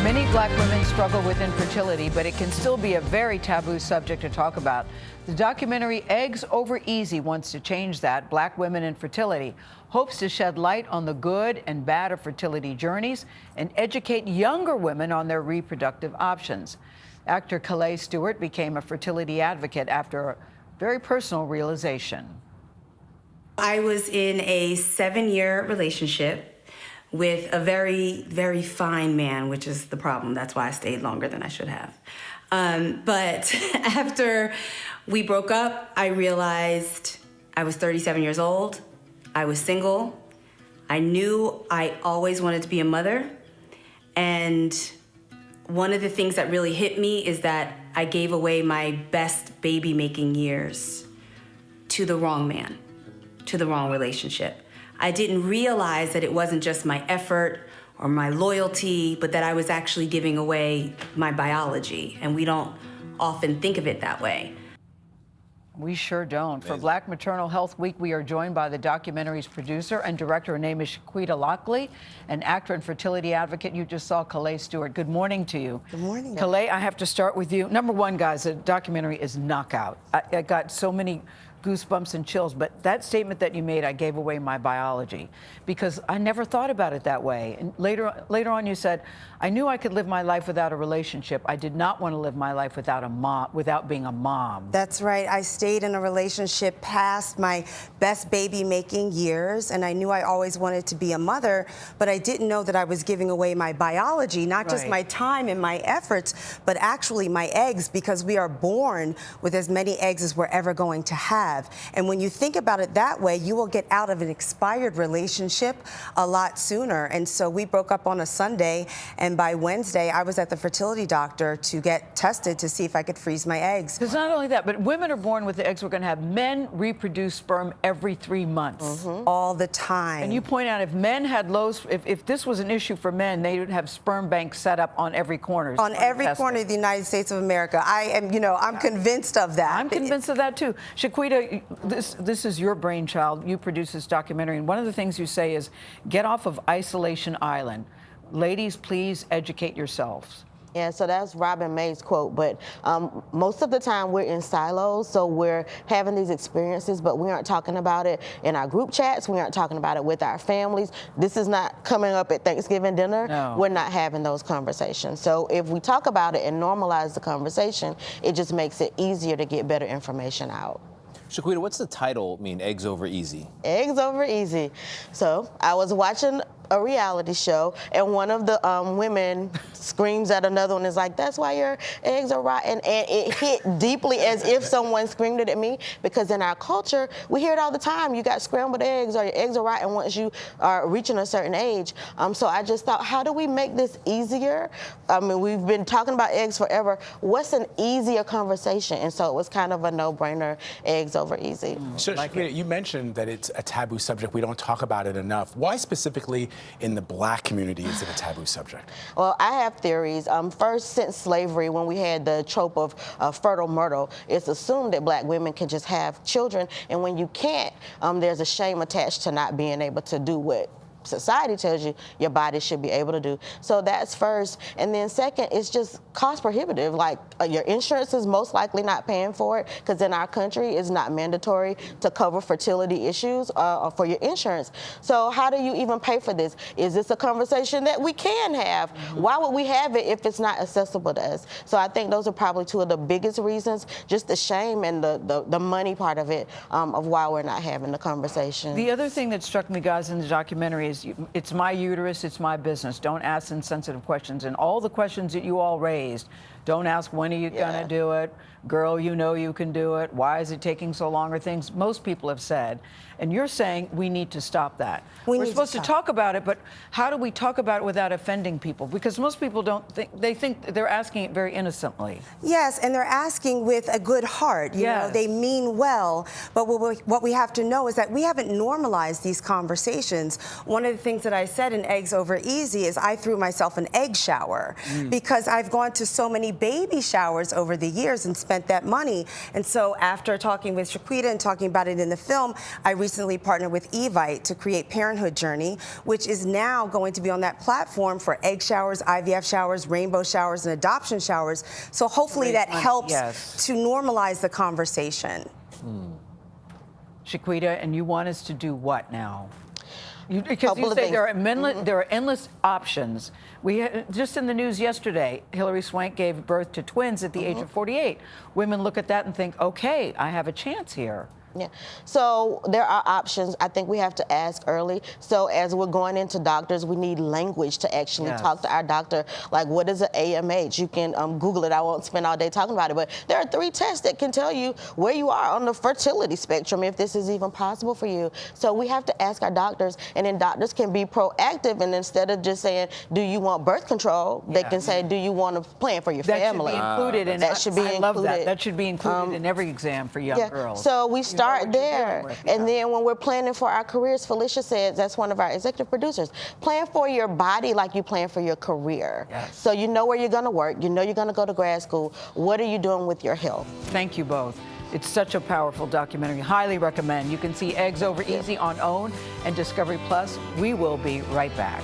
Many black women struggle with infertility, but it can still be a very taboo subject to talk about. The documentary Eggs Over Easy wants to change that. Black Women in Fertility hopes to shed light on the good and bad of fertility journeys and educate younger women on their reproductive options. Actor Kellee Stewart became a fertility advocate after a very personal realization. I was in a 7-year relationship with a very, very fine man, which is the problem. That's why I stayed longer than I should have. But after we broke up, I realized I was 37 years old. I was single. I knew I always wanted to be a mother. And one of the things that really hit me is that I gave away my best baby-making years to the wrong man, to the wrong relationship. I didn't realize that it wasn't just my effort or my loyalty, but that I was actually giving away my biology, and we don't often think of it that way. We sure don't. For Black Maternal Health Week, we are joined by the documentary's producer and director. Her name is Chiquita Lockley, an actor and fertility advocate. You just saw Kellee Stewart. Good morning to you. Good morning. Kellee, I have to start with you. Number one, guys, the documentary is knockout. I got so many goosebumps and chills, but that statement that you made, I gave away my biology, because I never thought about it that way. And later on you said, I knew I could live my life without a relationship. I did not want to live my life without being a mom. That's right. I stayed in a relationship past my best baby-making years, and I knew I always wanted to be a mother, but I didn't know that I was giving away my biology, not just my time and my efforts, but actually my eggs, because we are born with as many eggs as we're ever going to have. And when you think about it that way, you will get out of an expired relationship a lot sooner. And so we broke up on a Sunday, and by Wednesday, I was at the fertility doctor to get tested to see if I could freeze my eggs. Because not only that, but women are born with the eggs we're going to have. Men reproduce sperm every 3 months. All the time. And you point out if men had if this was an issue for men, they would have sperm banks set up on every corner. On every corner of the United States of America. I'm convinced of that. I'm convinced of that too. Chiquita, this is your brainchild. You produce this documentary, and one of the things you say is, get off of Isolation Island. Ladies, please educate yourselves. Yeah, so that's Robin May's quote, but most of the time we're in silos, so we're having these experiences, but we aren't talking about it in our group chats, we aren't talking about it with our families. This is not coming up at Thanksgiving dinner. No. We're not having those conversations. So if we talk about it and normalize the conversation, it just makes it easier to get better information out. Chiquita, what's the title mean, Eggs Over Easy? Eggs Over Easy. So I was watching a reality show, and one of the women screams at another one, is like, that's why your eggs are rotten. And it hit deeply, as if someone screamed it at me, because in our culture, we hear it all the time. You got scrambled eggs, or your eggs are rotten once you are reaching a certain age. So I just thought, how do we make this easier? I mean, we've been talking about eggs forever. What's an easier conversation? And so it was kind of a no-brainer, Eggs Over Easy. So, Chiquita, you mentioned that it's a taboo subject. We don't talk about it enough. Why specifically in the Black community is it a taboo subject? Well, I have theories. First, since slavery, when we had the trope of fertile myrtle, it's assumed that Black women can just have children, and when you can't, there's a shame attached to not being able to do what society tells you your body should be able to do. So that's first. And then second, it's just cost prohibitive. Like your insurance is most likely not paying for it, because in our country it's not mandatory to cover fertility issues for your insurance. So how do you even pay for this? Is this a conversation that we can have? Why would we have it if it's not accessible to us? So I think those are probably two of the biggest reasons, just the shame and the money part of it, of why we're not having the conversation. The other thing that struck me, guys, in the documentary is it's my uterus, it's my business. Don't ask insensitive questions. And all the questions that you all raised, don't ask, when are you gonna do it? Girl, you know you can do it. Why is it taking so long? Or things most people have said. And you're saying we need to stop that. We're supposed to talk about it, but how do we talk about it without offending people? Because most people don't think, they think they're asking it very innocently. Yes, and they're asking with a good heart. You know, they mean well. But what we have to know is that we haven't normalized these conversations. One one of the things that I said in Eggs Over Easy is I threw myself an egg shower because I've gone to so many baby showers over the years and spent that money. And so after talking with Chiquita and talking about it in the film, I recently partnered with Evite to create Parenthood Journey, which is now going to be on that platform for egg showers, IVF showers, rainbow showers, and adoption showers. So hopefully that helps to normalize the conversation. Chiquita, and you want us to do what now? Because you Couple of say things. there are endless options. We had, just in the news yesterday, Hilary Swank gave birth to twins at the age of 48. Women look at that and think, okay, I have a chance here. Yeah. So there are options. I think we have to ask early. So as we're going into doctors, we need language to actually talk to our doctor. Like, what is an AMH? You can Google it. I won't spend all day talking about it. But there are 3 tests that can tell you where you are on the fertility spectrum, if this is even possible for you. So we have to ask our doctors, and then doctors can be proactive. And instead of just saying, do you want birth control, they can say, do you want to plan for your family? That should be included. That should be I love that. included. That should be included in every exam for young girls. So we start there, with, and then when we're planning for our careers, Felicia says, that's one of our executive producers, plan for your body like you plan for your career. So you know where you're going to work, you know you're going to go to grad school. What are you doing with your health? Thank you both. It's such a powerful documentary. Highly recommend. You can see Eggs Over Easy on OWN and Discovery Plus. We will be right back.